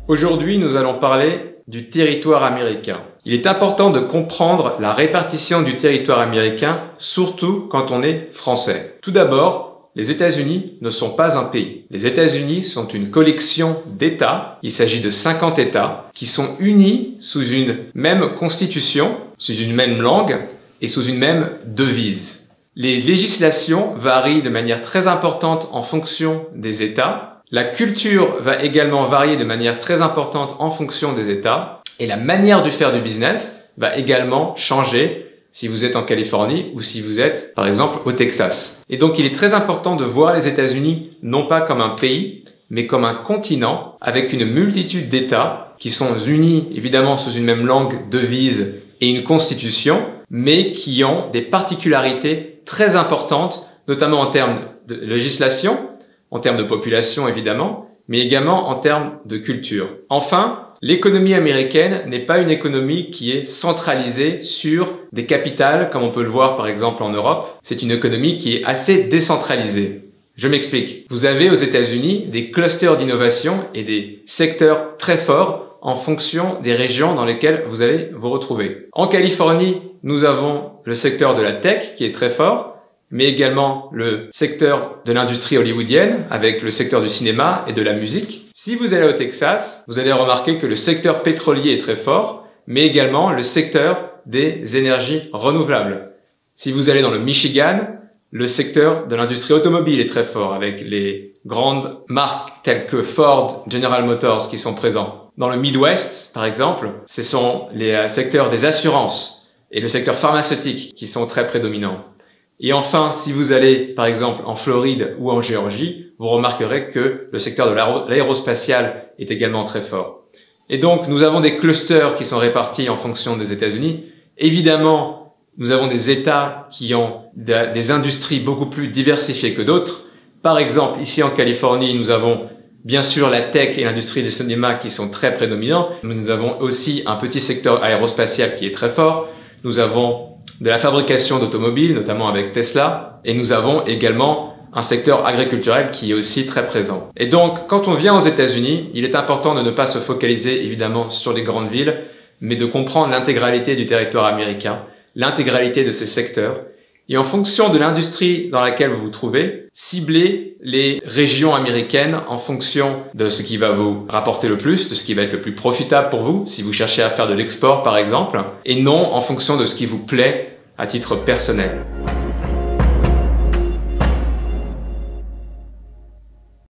Aujourd'hui, nous allons parler du territoire américain. Il est important de comprendre la répartition du territoire américain, surtout quand on est français. Tout d'abord, les États-Unis ne sont pas un pays. Les États-Unis sont une collection d'États. Il s'agit de 50 États qui sont unis sous une même constitution, sous une même langue et sous une même devise. Les législations varient de manière très importante en fonction des États. La culture va également varier de manière très importante en fonction des États. Et la manière de faire du business va également changer si vous êtes en Californie ou si vous êtes, par exemple, au Texas. Et donc, il est très important de voir les États-Unis non pas comme un pays, mais comme un continent avec une multitude d'États qui sont unis, évidemment, sous une même langue, devise et une constitution, mais qui ont des particularités très importantes, notamment en termes de législation, en termes de population, évidemment, mais également en termes de culture. Enfin, l'économie américaine n'est pas une économie qui est centralisée sur des capitales, comme on peut le voir par exemple en Europe. C'est une économie qui est assez décentralisée. Je m'explique. Vous avez aux États-Unis des clusters d'innovation et des secteurs très forts en fonction des régions dans lesquelles vous allez vous retrouver. En Californie, nous avons le secteur de la tech qui est très fort, mais également le secteur de l'industrie hollywoodienne avec le secteur du cinéma et de la musique. Si vous allez au Texas, vous allez remarquer que le secteur pétrolier est très fort, mais également le secteur des énergies renouvelables. Si vous allez dans le Michigan, le secteur de l'industrie automobile est très fort avec les grandes marques telles que Ford, General Motors qui sont présents. Dans le Midwest, par exemple, ce sont les secteurs des assurances et le secteur pharmaceutique qui sont très prédominants. Et enfin, si vous allez, par exemple, en Floride ou en Géorgie, vous remarquerez que le secteur de l'aérospatial est également très fort. Et donc, nous avons des clusters qui sont répartis en fonction des États-Unis. Évidemment, nous avons des États qui ont des industries beaucoup plus diversifiées que d'autres. Par exemple, ici en Californie, nous avons bien sûr la tech et l'industrie du cinéma qui sont très prédominants. Nous avons aussi un petit secteur aérospatial qui est très fort. Nous avons de la fabrication d'automobiles, notamment avec Tesla, et nous avons également un secteur agriculturel qui est aussi très présent. Et donc, quand on vient aux États-Unis, il est important de ne pas se focaliser évidemment sur les grandes villes, mais de comprendre l'intégralité du territoire américain, l'intégralité de ses secteurs, et en fonction de l'industrie dans laquelle vous vous trouvez, cibler les régions américaines en fonction de ce qui va vous rapporter le plus, de ce qui va être le plus profitable pour vous, si vous cherchez à faire de l'export par exemple, et non en fonction de ce qui vous plaît à titre personnel.